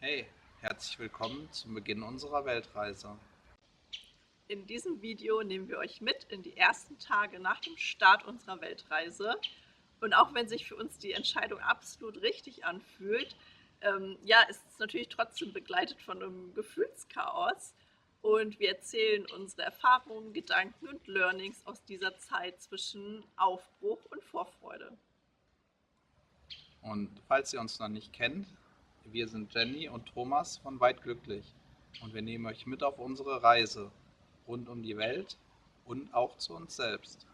Hey, herzlich willkommen zum Beginn unserer Weltreise. In diesem Video nehmen wir euch mit in die ersten Tage nach dem Start unserer Weltreise. Und auch wenn sich für uns die Entscheidung absolut richtig anfühlt, ist es natürlich trotzdem begleitet von einem Gefühlschaos. Und wir erzählen unsere Erfahrungen, Gedanken und Learnings aus dieser Zeit zwischen Aufbruch und Vorfreude. Und falls ihr uns noch nicht kennt, wir sind Jenny und Thomas von Weit Glücklich und wir nehmen euch mit auf unsere Reise rund um die Welt und auch zu uns selbst.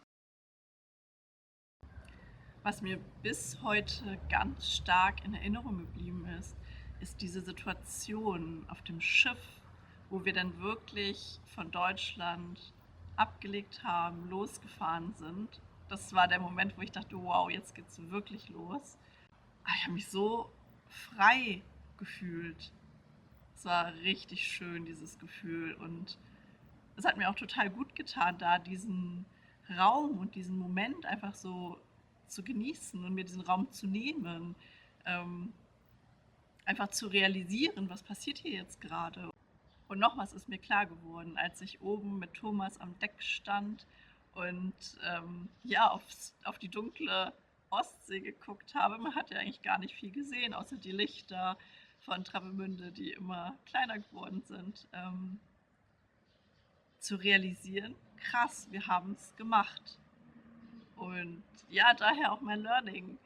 Was mir bis heute ganz stark in Erinnerung geblieben ist, ist diese Situation auf dem Schiff, wo wir dann wirklich von Deutschland abgelegt haben, losgefahren sind. Das war der Moment, wo ich dachte, wow, jetzt geht's wirklich los. Ich habe mich so frei gefühlt. Es war richtig schön, dieses Gefühl. Und es hat mir auch total gut getan, da diesen Raum und diesen Moment einfach so zu genießen und mir diesen Raum zu nehmen. Ähm, Einfach zu realisieren, was passiert hier jetzt gerade. Und noch was ist mir klar geworden, als ich oben mit Thomas am Deck stand und auf die dunkle Ostsee geguckt habe. Man hat ja eigentlich gar nicht viel gesehen, außer die Lichter von Travemünde, die immer kleiner geworden sind. Zu realisieren, krass, wir haben es gemacht. Und ja, daher auch mein Learning.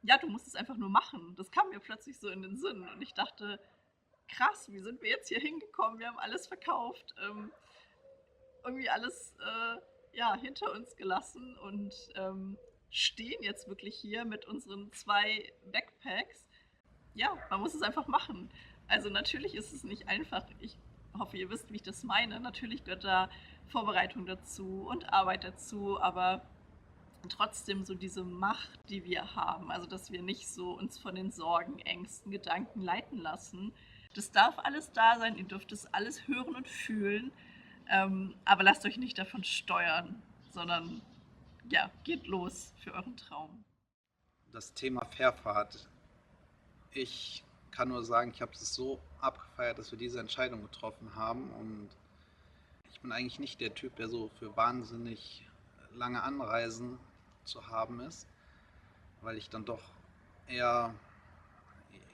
Ja, du musst es einfach nur machen. Das kam mir plötzlich so in den Sinn. Und ich dachte, krass, wie sind wir jetzt hier hingekommen? Wir haben alles verkauft, irgendwie alles hinter uns gelassen und stehen jetzt wirklich hier mit unseren 2 Backpacks. Ja, man muss es einfach machen. Also natürlich ist es nicht einfach. Ich hoffe, ihr wisst, wie ich das meine. Natürlich gehört da Vorbereitung dazu und Arbeit dazu, aber trotzdem so diese Macht, die wir haben, also dass wir nicht so uns von den Sorgen, Ängsten, Gedanken leiten lassen. Das darf alles da sein, ihr dürft es alles hören und fühlen, aber lasst euch nicht davon steuern, sondern ja, geht los für euren Traum. Das Thema Fährfahrt. Ich kann nur sagen, ich habe es so abgefeiert, dass wir diese Entscheidung getroffen haben und ich bin eigentlich nicht der Typ, der so für wahnsinnig lange Anreisen zu haben ist, weil ich dann doch eher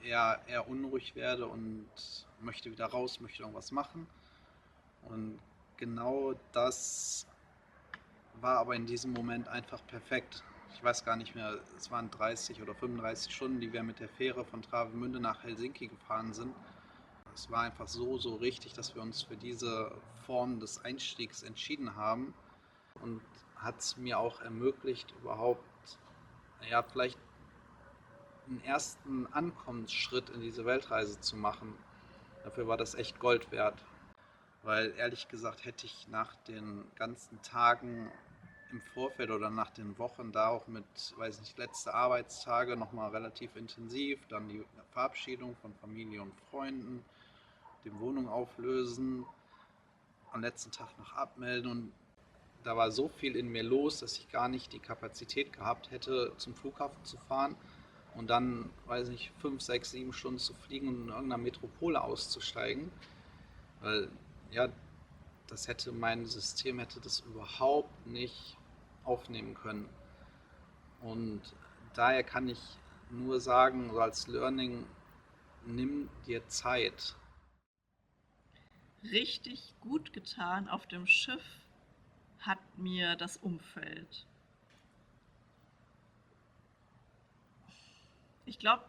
eher unruhig werde und möchte wieder raus, möchte irgendwas machen. Und genau das war aber in diesem Moment einfach perfekt. Ich weiß gar nicht mehr, es waren 30 oder 35 Stunden, die wir mit der Fähre von Travemünde nach Helsinki gefahren sind. Es war einfach so richtig, dass wir uns für diese Form des Einstiegs entschieden haben und hat es mir auch ermöglicht, überhaupt, ja, vielleicht einen ersten Ankommensschritt in diese Weltreise zu machen. Dafür war das echt Gold wert. Weil ehrlich gesagt hätte ich nach den ganzen Tagen im Vorfeld oder nach den Wochen da auch mit, weiß nicht, letzte Arbeitstage nochmal relativ intensiv, dann die Verabschiedung von Familie und Freunden, die Wohnung auflösen, am letzten Tag noch abmelden und da war so viel in mir los, dass ich gar nicht die Kapazität gehabt hätte, zum Flughafen zu fahren und dann, weiß nicht, 5, 6, 7 Stunden zu fliegen und in irgendeiner Metropole auszusteigen. Weil, ja, mein System hätte das überhaupt nicht aufnehmen können. Und daher kann ich nur sagen, so als Learning, nimm dir Zeit. Richtig gut getan auf dem Schiff hat mir das Umfeld. Ich glaube,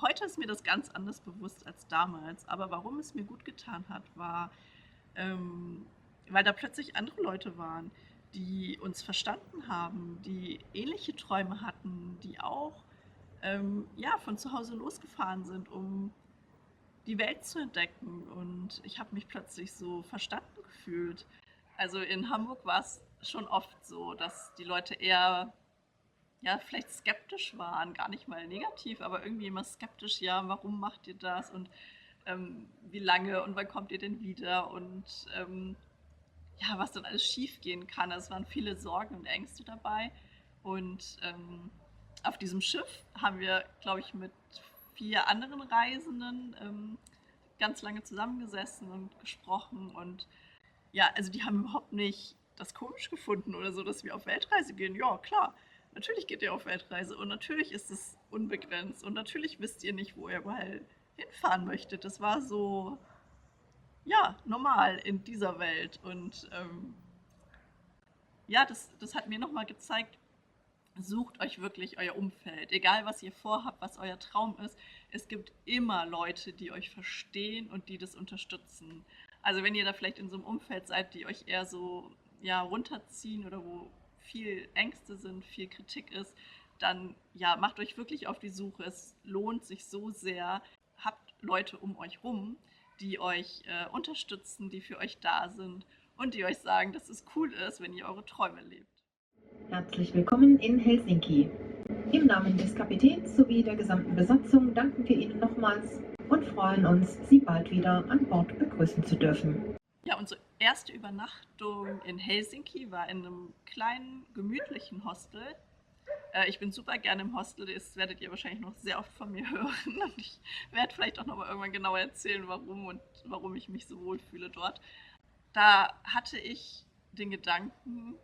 heute ist mir das ganz anders bewusst als damals, aber warum es mir gut getan hat, war, weil da plötzlich andere Leute waren, die uns verstanden haben, die ähnliche Träume hatten, die auch von zu Hause losgefahren sind, um die Welt zu entdecken. Und ich habe mich plötzlich so verstanden gefühlt. Also in Hamburg war es schon oft so, dass die Leute eher vielleicht skeptisch waren, gar nicht mal negativ, aber irgendwie immer skeptisch, ja, warum macht ihr das und wie lange und wann kommt ihr denn wieder und was dann alles schief gehen kann. Also es waren viele Sorgen und Ängste dabei und auf diesem Schiff haben wir, glaube ich, mit 4 anderen Reisenden ganz lange zusammengesessen und gesprochen und ja, also die haben überhaupt nicht das komisch gefunden oder so, dass wir auf Weltreise gehen. Ja, klar, natürlich geht ihr auf Weltreise und natürlich ist es unbegrenzt und natürlich wisst ihr nicht, wo ihr überall hinfahren möchtet. Das war so, ja, normal in dieser Welt und ja, das hat mir nochmal gezeigt, sucht euch wirklich euer Umfeld. Egal, was ihr vorhabt, was euer Traum ist, es gibt immer Leute, die euch verstehen und die das unterstützen. Also wenn ihr da vielleicht in so einem Umfeld seid, die euch eher so ja, runterziehen oder wo viel Ängste sind, viel Kritik ist, dann ja, macht euch wirklich auf die Suche. Es lohnt sich so sehr. Habt Leute um euch rum, die euch unterstützen, die für euch da sind und die euch sagen, dass es cool ist, wenn ihr eure Träume lebt. Herzlich willkommen in Helsinki. Im Namen des Kapitäns sowie der gesamten Besatzung danken wir Ihnen nochmals und freuen uns, Sie bald wieder an Bord begrüßen zu dürfen. Ja, unsere erste Übernachtung in Helsinki war in einem kleinen, gemütlichen Hostel. Ich bin super gerne im Hostel, das werdet ihr wahrscheinlich noch sehr oft von mir hören. Und ich werde vielleicht auch nochmal irgendwann genauer erzählen, warum ich mich so wohl fühle dort. Da hatte ich den Gedanken,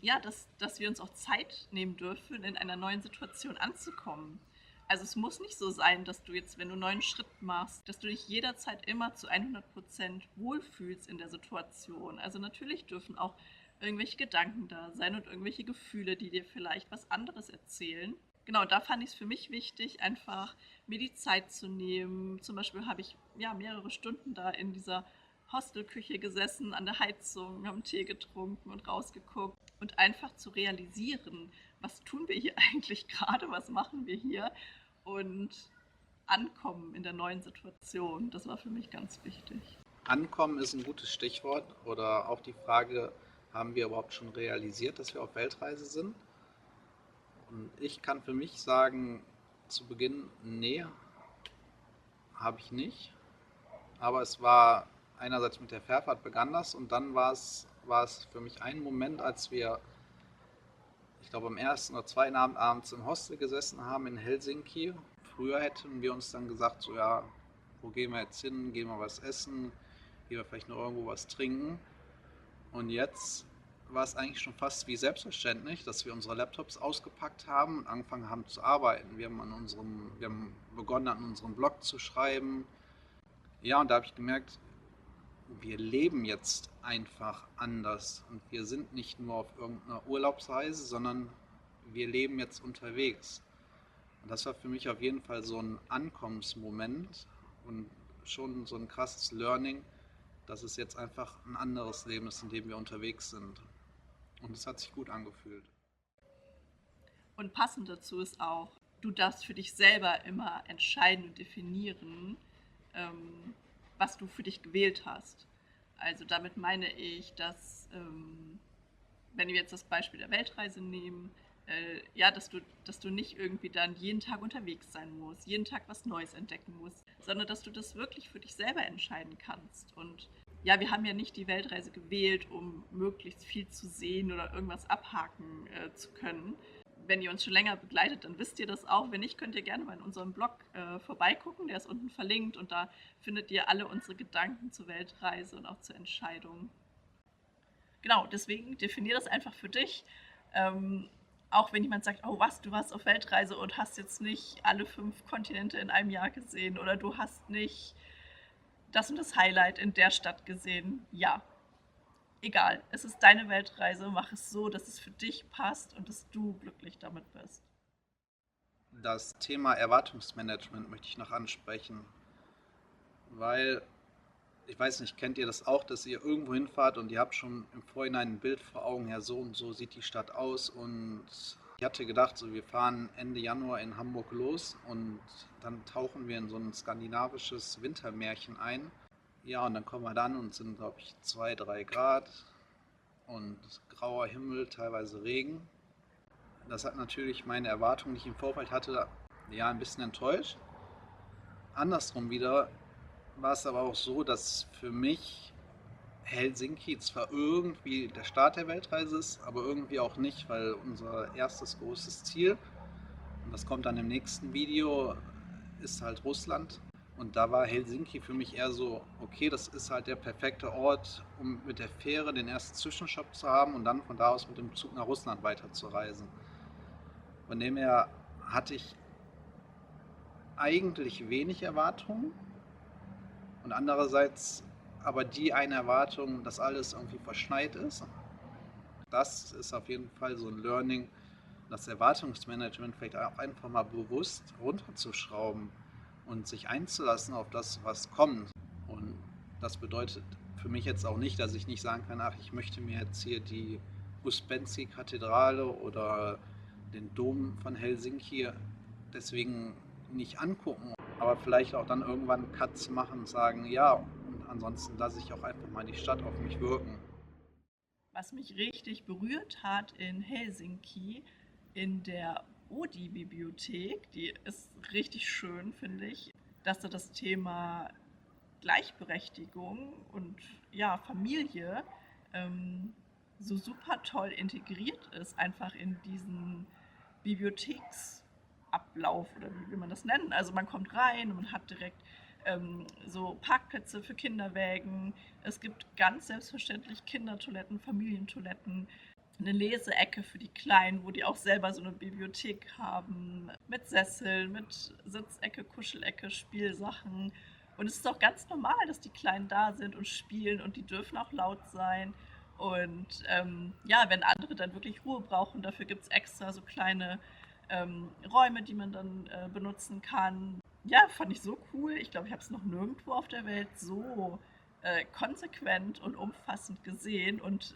ja, dass wir uns auch Zeit nehmen dürfen, in einer neuen Situation anzukommen. Also es muss nicht so sein, dass du jetzt, wenn du einen neuen Schritt machst, dass du dich jederzeit immer zu 100% wohlfühlst in der Situation. Also natürlich dürfen auch irgendwelche Gedanken da sein und irgendwelche Gefühle, die dir vielleicht was anderes erzählen. Genau, da fand ich es für mich wichtig, einfach mir die Zeit zu nehmen. Zum Beispiel habe ich ja mehrere Stunden da in dieser Hostelküche gesessen, an der Heizung, haben Tee getrunken und rausgeguckt und einfach zu realisieren, was tun wir hier eigentlich gerade, was machen wir hier und ankommen in der neuen Situation. Das war für mich ganz wichtig. Ankommen ist ein gutes Stichwort oder auch die Frage, haben wir überhaupt schon realisiert, dass wir auf Weltreise sind? Und ich kann für mich sagen, zu Beginn, nee, habe ich nicht. Aber es war einerseits mit der Fährfahrt begann das und dann war es für mich ein Moment, als wir, ich glaube am ersten oder zweiten Abend abends im Hostel gesessen haben in Helsinki. Früher hätten wir uns dann gesagt, so ja, wo gehen wir jetzt hin, gehen wir was essen, gehen wir vielleicht noch irgendwo was trinken. Und jetzt war es eigentlich schon fast wie selbstverständlich, dass wir unsere Laptops ausgepackt haben und angefangen haben zu arbeiten. Wir haben begonnen an unserem Blog zu schreiben. Ja, und da habe ich gemerkt, wir leben jetzt einfach anders und wir sind nicht nur auf irgendeiner Urlaubsreise, sondern wir leben jetzt unterwegs. Und das war für mich auf jeden Fall so ein Ankommensmoment und schon so ein krasses Learning, dass es jetzt einfach ein anderes Leben ist, in dem wir unterwegs sind. Und es hat sich gut angefühlt. Und passend dazu ist auch, du darfst für dich selber immer entscheiden und definieren, was du für dich gewählt hast. Also damit meine ich, dass, wenn wir jetzt das Beispiel der Weltreise nehmen, ja, dass du nicht irgendwie dann jeden Tag unterwegs sein musst, jeden Tag was Neues entdecken musst, sondern dass du das wirklich für dich selber entscheiden kannst. Und ja, wir haben ja nicht die Weltreise gewählt, um möglichst viel zu sehen oder irgendwas abhaken zu können. Wenn ihr uns schon länger begleitet, dann wisst ihr das auch. Wenn nicht, könnt ihr gerne mal in unserem Blog vorbeigucken. Der ist unten verlinkt und da findet ihr alle unsere Gedanken zur Weltreise und auch zur Entscheidung. Genau, deswegen definier das einfach für dich. Auch wenn jemand sagt, oh was, du warst auf Weltreise und hast jetzt nicht alle 5 Kontinente in einem Jahr gesehen oder du hast nicht das und das Highlight in der Stadt gesehen. Ja, egal, es ist deine Weltreise, mach es so, dass es für dich passt und dass du glücklich damit bist. Das Thema Erwartungsmanagement möchte ich noch ansprechen, weil, ich weiß nicht, kennt ihr das auch, dass ihr irgendwo hinfahrt und ihr habt schon im Vorhinein ein Bild vor Augen, ja so und so sieht die Stadt aus und ich hatte gedacht, so wir fahren Ende Januar in Hamburg los und dann tauchen wir in so ein skandinavisches Wintermärchen ein. Ja, und dann kommen wir dann und sind, glaube ich, 2, 3 Grad und grauer Himmel, teilweise Regen. Das hat natürlich meine Erwartungen, die ich im Vorfeld hatte, ja, ein bisschen enttäuscht. Andersrum wieder war es aber auch so, dass für mich Helsinki zwar irgendwie der Start der Weltreise ist, aber irgendwie auch nicht, weil unser erstes großes Ziel, und das kommt dann im nächsten Video, ist halt Russland. Und da war Helsinki für mich eher so, okay, das ist halt der perfekte Ort, um mit der Fähre den ersten Zwischenstopp zu haben und dann von da aus mit dem Zug nach Russland weiterzureisen. Von dem her hatte ich eigentlich wenig Erwartungen und andererseits aber die eine Erwartung, dass alles irgendwie verschneit ist. Das ist auf jeden Fall so ein Learning, das Erwartungsmanagement vielleicht auch einfach mal bewusst runterzuschrauben und sich einzulassen auf das, was kommt. Und das bedeutet für mich jetzt auch nicht, dass ich nicht sagen kann, ach, ich möchte mir jetzt hier die Uspensky-Kathedrale oder den Dom von Helsinki deswegen nicht angucken, aber vielleicht auch dann irgendwann Cuts machen und sagen, ja, und ansonsten lasse ich auch einfach mal die Stadt auf mich wirken. Was mich richtig berührt hat in Helsinki, in der Oodi-Bibliothek, die ist richtig schön, finde ich, dass da das Thema Gleichberechtigung und ja, Familie so super toll integriert ist, einfach in diesen Bibliotheksablauf oder wie will man das nennen. Also man kommt rein und man hat direkt so Parkplätze für Kinderwägen. Es gibt ganz selbstverständlich Kindertoiletten, Familientoiletten, eine Leseecke für die Kleinen, wo die auch selber so eine Bibliothek haben, mit Sesseln, mit Sitzecke, Kuschelecke, Spielsachen. Und es ist auch ganz normal, dass die Kleinen da sind und spielen und die dürfen auch laut sein. Und ja, wenn andere dann wirklich Ruhe brauchen, dafür gibt es extra so kleine Räume, die man dann benutzen kann. Ja, fand ich so cool. Ich glaube, ich habe es noch nirgendwo auf der Welt so konsequent und umfassend gesehen. Und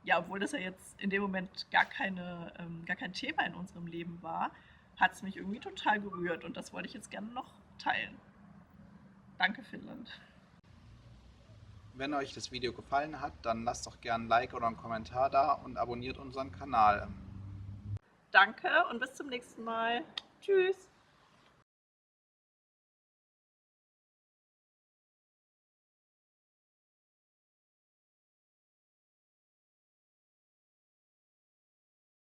ja, obwohl das ja jetzt in dem Moment gar kein Thema in unserem Leben war, hat es mich irgendwie total gerührt. Und das wollte ich jetzt gerne noch teilen. Danke, Finnland. Wenn euch das Video gefallen hat, dann lasst doch gerne ein Like oder einen Kommentar da und abonniert unseren Kanal. Danke und bis zum nächsten Mal. Tschüss.